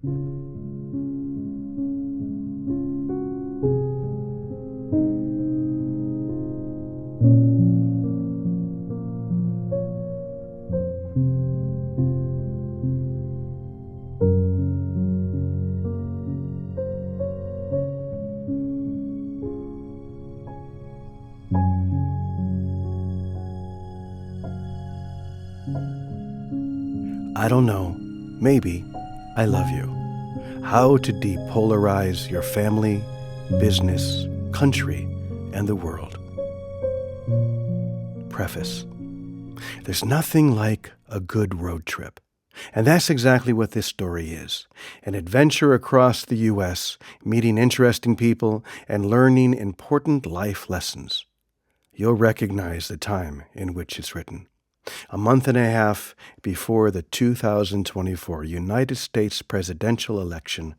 I don't know. Maybe I love you. How to depolarize your family, business, country, and the world. Preface. There's nothing like a good road trip. And that's exactly what this story is. An adventure across the U.S., meeting interesting people and learning important life lessons. You'll recognize the time in which it's written. A month and a half before the 2024 United States presidential election,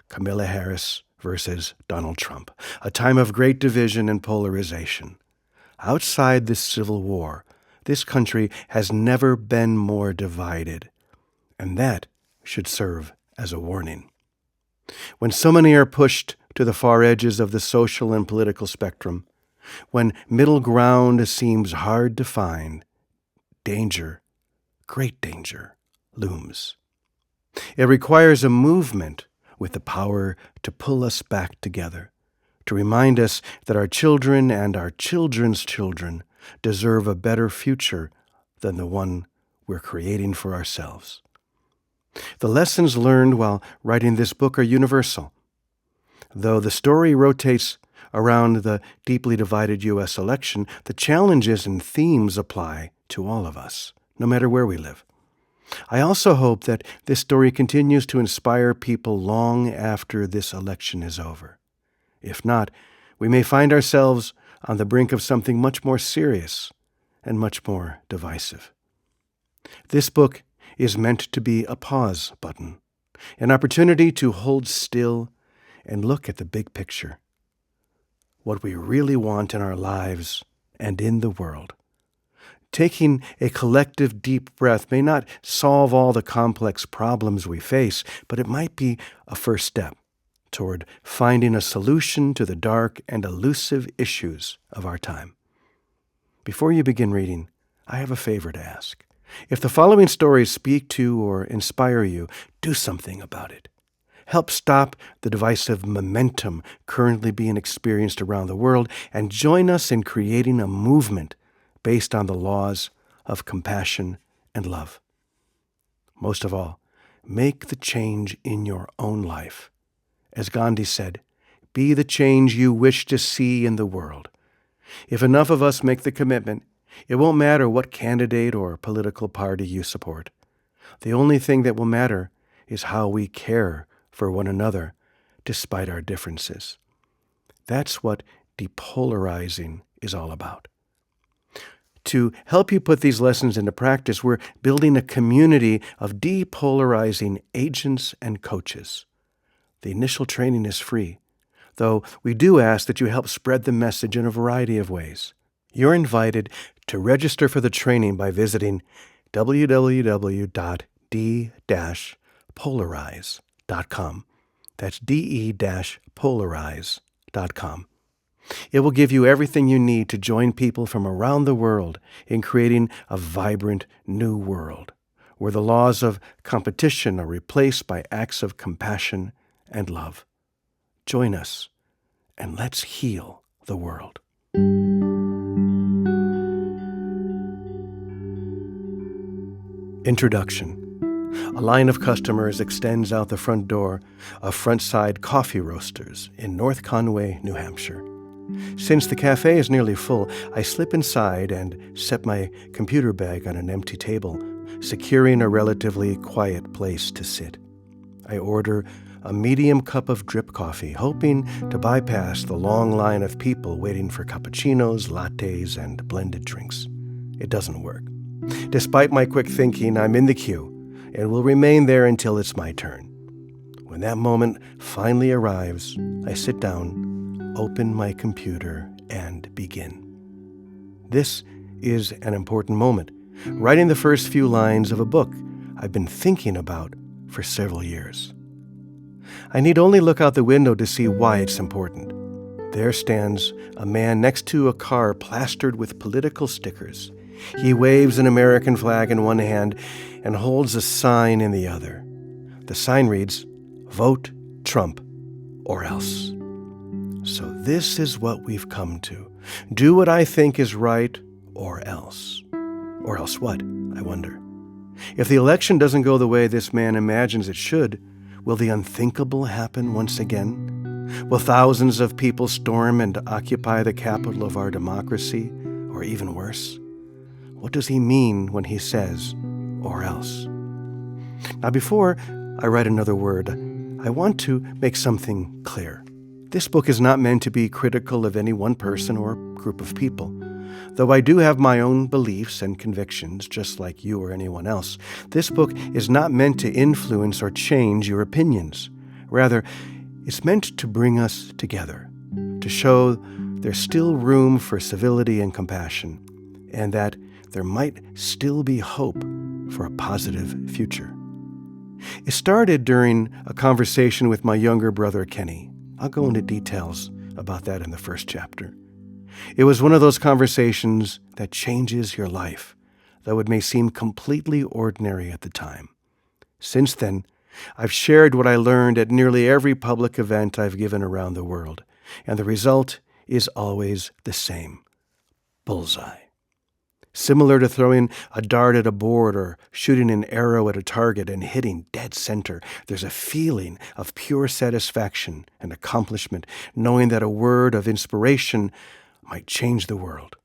Kamala Harris versus Donald Trump, a time of great division and polarization. Outside this civil war, this country has never been more divided, and that should serve as a warning. When so many are pushed to the far edges of the social and political spectrum, when middle ground seems hard to find, danger, great danger, looms. It requires a movement with the power to pull us back together, to remind us that our children and our children's children deserve a better future than the one we're creating for ourselves. The lessons learned while writing this book are universal. Though the story rotates around the deeply divided U.S. election, the challenges and themes apply to all of us, no matter where we live. I also hope that this story continues to inspire people long after this election is over. If not, we may find ourselves on the brink of something much more serious and much more divisive. This book is meant to be a pause button, an opportunity to hold still and look at the big picture, what we really want in our lives and in the world. Taking a collective deep breath may not solve all the complex problems we face, but it might be a first step toward finding a solution to the dark and elusive issues of our time. Before you begin reading, I have a favor to ask. If the following stories speak to or inspire you, do something about it. Help stop the divisive momentum currently being experienced around the world and join us in creating a movement based on the laws of compassion and love. Most of all, make the change in your own life. As Gandhi said, be the change you wish to see in the world. If enough of us make the commitment, it won't matter what candidate or political party you support. The only thing that will matter is how we care for one another despite our differences. That's what depolarizing is all about. To help you put these lessons into practice, we're building a community of depolarizing agents and coaches. The initial training is free, though we do ask that you help spread the message in a variety of ways. You're invited to register for the training by visiting www.d-polarize.com. That's de-polarize.com. It will give you everything you need to join people from around the world in creating a vibrant new world, where the laws of competition are replaced by acts of compassion and love. Join us, and let's heal the world. Introduction. A line of customers extends out the front door of Frontside Coffee Roasters in North Conway, New Hampshire. Since the cafe is nearly full, I slip inside and set my computer bag on an empty table, securing a relatively quiet place to sit. I order a medium cup of drip coffee, hoping to bypass the long line of people waiting for cappuccinos, lattes, and blended drinks. It doesn't work. Despite my quick thinking, I'm in the queue and will remain there until it's my turn. When that moment finally arrives, I sit down, open my computer, and begin. This is an important moment, writing the first few lines of a book I've been thinking about for several years. I need only look out the window to see why it's important. There stands a man next to a car plastered with political stickers. He waves an American flag in one hand and holds a sign in the other. The sign reads, "Vote Trump or else." So this is what we've come to. Do what I think is right or else. Or else what, I wonder? If the election doesn't go the way this man imagines it should, will the unthinkable happen once again? Will thousands of people storm and occupy the capital of our democracy, or even worse? What does he mean when he says, "or else"? Now, before I write another word, I want to make something clear. This book is not meant to be critical of any one person or group of people. Though I do have my own beliefs and convictions, just like you or anyone else, this book is not meant to influence or change your opinions. Rather, it's meant to bring us together, to show there's still room for civility and compassion, and that there might still be hope for a positive future. It started during a conversation with my younger brother, Kenny. I'll go into details about that in the first chapter. It was one of those conversations that changes your life, though it may seem completely ordinary at the time. Since then, I've shared what I learned at nearly every public event I've given around the world, and the result is always the same: bullseye. Similar to throwing a dart at a board or shooting an arrow at a target and hitting dead center, there's a feeling of pure satisfaction and accomplishment, knowing that a word of inspiration might change the world.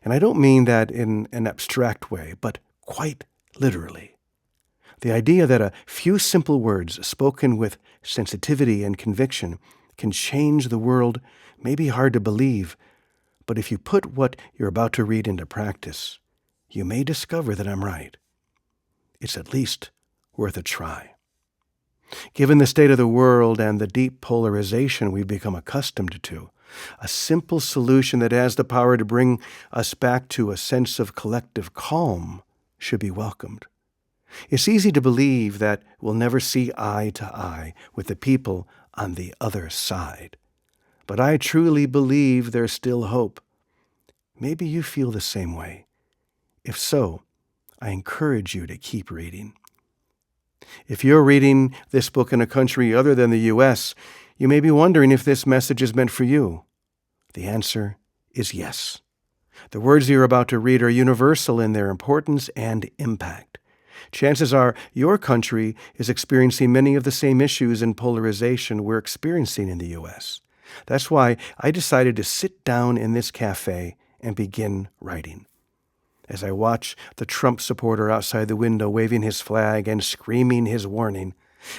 And I don't mean that in an abstract way, but quite literally. The idea that a few simple words spoken with sensitivity and conviction can change the world may be hard to believe, but if you put what you're about to read into practice, you may discover that I'm right. It's at least worth a try. Given the state of the world and the deep polarization we've become accustomed to, a simple solution that has the power to bring us back to a sense of collective calm should be welcomed. It's easy to believe that we'll never see eye to eye with the people on the other side. But I truly believe there's still hope. Maybe you feel the same way. If so, I encourage you to keep reading. If you're reading this book in a country other than the U.S., you may be wondering if this message is meant for you. The answer is yes. The words you're about to read are universal in their importance and impact. Chances are your country is experiencing many of the same issues and polarization we're experiencing in the U.S. That's why I decided to sit down in this cafe and begin writing. As I watch the Trump supporter outside the window waving his flag and screaming his warning,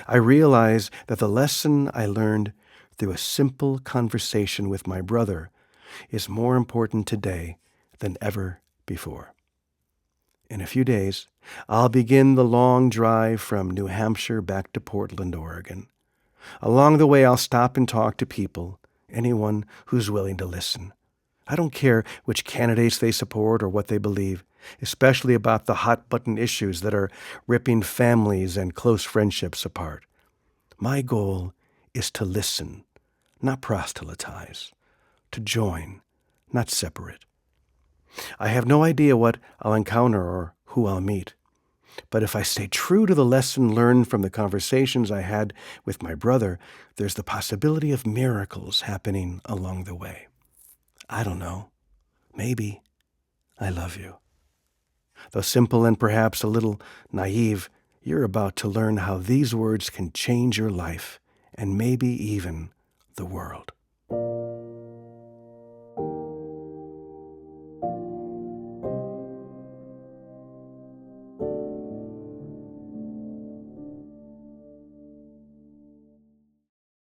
I realize that the lesson I learned through a simple conversation with my brother is more important today than ever before. In a few days, I'll begin the long drive from New Hampshire back to Portland, Oregon. Along the way, I'll stop and talk to people, anyone who's willing to listen. I don't care which candidates they support or what they believe, especially about the hot-button issues that are ripping families and close friendships apart. My goal is to listen, not proselytize, to join, not separate. I have no idea what I'll encounter or who I'll meet. But if I stay true to the lesson learned from the conversations I had with my brother, there's the possibility of miracles happening along the way. I don't know. Maybe. I love you. Though simple and perhaps a little naive, you're about to learn how these words can change your life and maybe even the world.